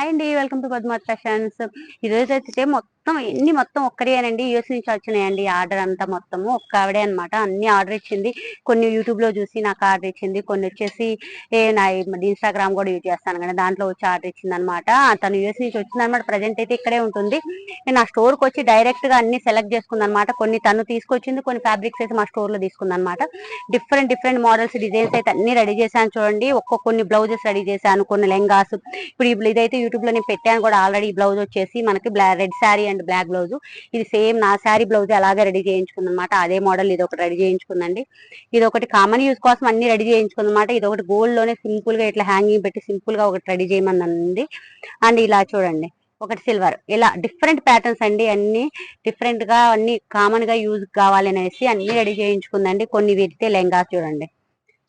Hi అండి, welcome to Padmavat fashions. ఈరోజు అయితే మొత్తం ఒక్కడేనండి. యూఎస్ నుంచి వచ్చినాయండి. ఆర్డర్ అంతా మొత్తము ఒక్క ఆవిడే అనమాట. అన్ని ఆర్డర్ ఇచ్చింది. కొన్ని యూట్యూబ్ లో చూసి నాకు ఆర్డర్ ఇచ్చింది, కొన్ని వచ్చేసి నా ఇన్స్టాగ్రామ్ కూడా యూజ్ చేస్తాను కదా, దాంట్లో వచ్చి ఆర్డర్ ఇచ్చింది అనమాట. తను యూఎస్ నుంచి వచ్చింది అనమాట. ప్రజెంట్ అయితే ఇక్కడే ఉంటుంది. నేను నా స్టోర్ కి వచ్చి డైరెక్ట్ గా అన్ని సెలెక్ట్ చేసుకుంది అనమాట. కొన్ని తను తీసుకొచ్చింది, కొన్ని ఫ్యాబ్రిక్స్ అయితే మా స్టోర్ లో తీసుకుంది అనమాట. డిఫరెంట్ మోడల్స్, డిజైన్స్ అయితే అన్ని రెడీ చేశాను చూడండి. కొన్ని బ్లౌజెస్ రెడీ చేశాను, కొన్ని లెంగాస్. ఇప్పుడు ఇదైతే యూట్యూబ్ లో నేను పెట్టాను కూడా ఆల్రెడీ. ఈ బ్లౌజ్ వచ్చేసి మనకి red sari and black blouse. ఇది సేమ్ నా శారీ బ్లౌజ్ అలాగే రెడీ చేయించుకుంది అనమాట. అదే మోడల్ ఇది ఒకటి రెడీ చేయించుకుందండి. ఇది ఒకటి కామన్ యూజ్ కోసం అన్ని రెడీ చేయించుకుంది అనమాట. ఇది ఒకటి గోల్డ్ లోనే సింపుల్ గా ఇట్లా హ్యాంగింగ్ పెట్టి సింపుల్ గా ఒకటి రెడీ చేయమని. అండ్ ఇలా చూడండి, ఒకటి సిల్వర్. ఇలా డిఫరెంట్ ప్యాటర్న్స్ అండి, అన్ని డిఫరెంట్ గా అన్ని కామన్ గా యూజ్ కావాలనేసి అన్ని రెడీ చేయించుకుందండి. కొన్ని వీటితే లెంగాస్ చూడండి,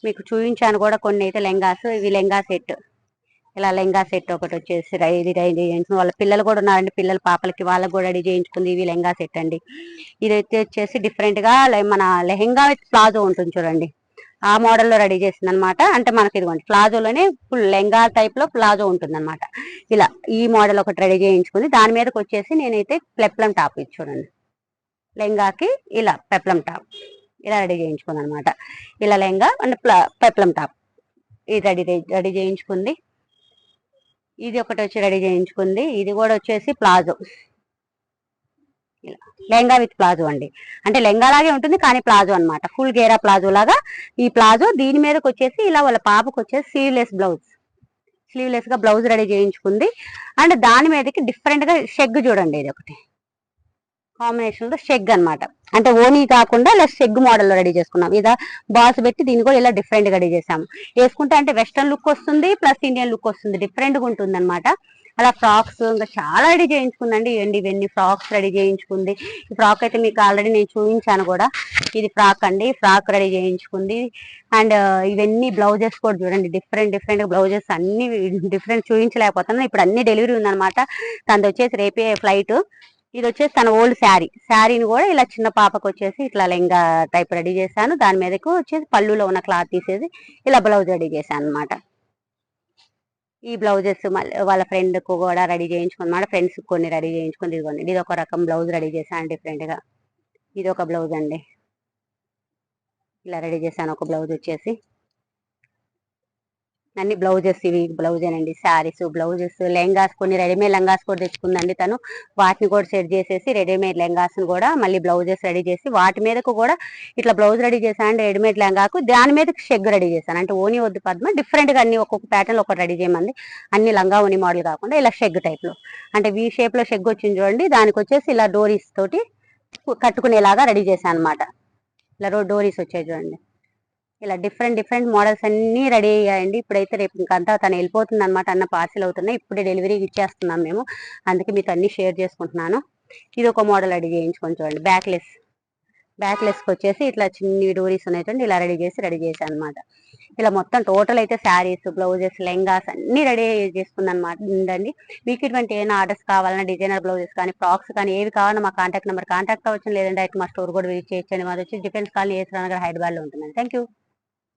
మీకు చూపించాను కూడా. కొన్ని అయితే లెంగాస్, ఇవి లెంగా సెట్. ఇలా లెంగా సెట్ ఒకటి వచ్చేసి రెడీ చేయించుకుని, వాళ్ళ పిల్లలు కూడా ఉన్నారండి, పిల్లల పాపలకి వాళ్ళకి కూడా రెడీ చేయించుకుంది. ఇవి లెంగా సెట్ అండి. ఇది వచ్చేసి డిఫరెంట్ గా మన లెహెంగా విత్ ప్లాజో ఉంటుంది చూడండి, ఆ మోడల్లో రెడీ చేసింది అనమాట. అంటే మనకి ఇదిగోండి ప్లాజోలోనే ఫుల్ లెంగా టైప్ లో ప్లాజో ఉంటుంది అనమాట. ఇలా ఈ మోడల్ ఒకటి రెడీ చేయించుకుంది. దాని మీదకి వచ్చేసి నేనైతే పెప్లం టాప్ ఇది చూడండి, లెంగాకి ఇలా పెప్లం టాప్ ఇలా రెడీ చేయించుకుంది అనమాట. ఇలా లెంగా అండ్ పెప్లం టాప్ ఇది రెడీ చేయించుకుంది. ఇది ఒకటి వచ్చి రెడీ చేయించుకుంది. ఇది కూడా వచ్చేసి ప్లాజో, ఇలా లెహంగా విత్ ప్లాజో అండి. అంటే లెహంగా లాగే ఉంటుంది కానీ ప్లాజో అనమాట, ఫుల్ గేరా ప్లాజో లాగా ఈ ప్లాజో. దీని మీదకి వచ్చేసి ఇలా వాళ్ళ పాపకు వచ్చేసి స్లీవ్లెస్ గా బ్లౌజ్ రెడీ చేయించుకుంది. అండ్ దాని మీదకి డిఫరెంట్ గా షెగ్ చూడండి, ఇది ఒకటి కాంబినేషన్ లో షెగ్ అనమాట. అంటే ఓనీ కాకుండా ఇలా షెగ్ మోడల్లో రెడీ చేసుకున్నాం. ఇదా బాల్స్ పెట్టి దీన్ని కూడా ఇలా డిఫరెంట్ గా రెడీ చేసాము. వేసుకుంటే అంటే వెస్ట్రన్ లుక్ వస్తుంది, ప్లస్ ఇండియన్ లుక్ వస్తుంది, డిఫరెంట్ గా ఉంటుంది అనమాట. అలా ఫ్రాక్స్ ఇంకా చాలా రెడీ చేయించుకుందండి. ఇవన్నీ ఫ్రాక్స్ రెడీ చేయించుకుంది. ఈ ఫ్రాక్ అయితే మీకు ఆల్రెడీ నేను చూపించాను కూడా. ఇది ఫ్రాక్ అండి, ఫ్రాక్ రెడీ చేయించుకుంది. అండ్ ఇవన్నీ బ్లౌజెస్ కూడా చూడండి, డిఫరెంట్ బ్లౌజెస్ అన్ని డిఫరెంట్ చూపించలేకపోతున్నాను. ఇప్పుడు అన్ని డెలివరీ ఉందన్నమాట. తనది వచ్చేసి రేపే ఫ్లైట్. ఇది వచ్చేసి తన ఓల్డ్ శారీని కూడా ఇలా చిన్న పాపకు వచ్చేసి ఇట్లా లెంగా టైప్ రెడీ చేశాను. దాని మీదకు వచ్చేసి పళ్ళులో ఉన్న క్లాత్ తీసేసి ఇలా బ్లౌజ్ రెడీ చేశాను అనమాట. ఈ బ్లౌజెస్ మళ్ళీ వాళ్ళ ఫ్రెండ్ కు కూడా రెడీ చేయించుకున్నమాట. ఫ్రెండ్స్ కొన్ని రెడీ చేయించుకుంది. ఇదిగోండి, ఇది ఒక రకం బ్లౌజ్ రెడీ చేశాను డిఫరెంట్ గా. ఇది ఒక బ్లౌజ్ అండి, ఇలా రెడీ చేశాను. ఒక బ్లౌజ్ వచ్చేసి అన్ని బ్లౌజెస్, ఇవి బ్లౌజేనండి. శారీస్, బ్లౌజెస్, లెహంగాస్, కొన్ని రెడీమేడ్ లెహంగాస్ కూడా తెచ్చుకుందండి తను. వాటిని కూడా సెట్ చేసేసి రెడీమేడ్ లెహంగాస్ కూడా మళ్ళీ బ్లౌజెస్ రెడీ చేసి వాటి మీదకు కూడా ఇట్లా బ్లౌజ్ రెడీ చేశాను. రెడీమేడ్ లెహంగాకు దాని మీద షెగ్ రెడీ చేశాను. అంటే ఓనీ వద్దు పద్మ, డిఫరెంట్ గా అన్ని ఒక్కొక్క ప్యాటర్న్ ఒకటి రెడీ చేయమంది. అన్ని లంగా ఓనీ మోడల్ కాకుండా ఇలా షెగ్ టైప్ లో, అంటే వి షేప్ లో షెగ్ వచ్చింది చూడండి. దానికి వచ్చేసి ఇలా డోరీస్ తోటి కట్టుకునేలాగా రెడీ చేశాను అనమాట. ఇలా డోరీస్ వచ్చాయి చూడండి. ఇలా డిఫరెంట్ మోడల్స్ అన్ని రెడీ అయ్యాయండి. ఇప్పుడైతే రేపు ఇంకంతా తను వెళ్ళిపోతుంది అనమాట. అన్న పార్సిల్ అవుతున్నాయి, ఇప్పుడే డెలివరీ ఇచ్చేస్తున్నాం మేము. అందుకే మీకు అన్ని షేర్ చేసుకుంటున్నాను. ఇది ఒక మోడల్ రెడీ చేయించుకొని చూడండి. బ్యాక్ లెస్కి వచ్చేసి ఇట్లా చిన్ని డోరీస్ ఉన్నాయి, ఇలా రెడీ చేశాను అనమాట. ఇలా మొత్తం టోటల్ అయితే శారీస్, బ్లౌజెస్, లెంగాస్ అన్ని రెడీ చేసుకుంది అనమాట ఉందండి. మీకు ఇటువంటి ఏమైనా ఆర్డర్స్ కావాలన్నా, డిజైనర్ బ్లౌజెస్ కానీ, ఫ్రాక్స్ కానీ ఏవి కావాలన్నా మా కాంటాక్ట్ నెంబర్ కాంటాక్ట్ అవ్వచ్చు, లేదంటే అయితే మా స్టోర్ కూడా విజిట్ చేయొచ్చండి. మాది వచ్చి డిఫెన్స్ కాలనీ, ఏసరానగర్, హైదరాబాద్ లో ఉంటుందండి. Thank you.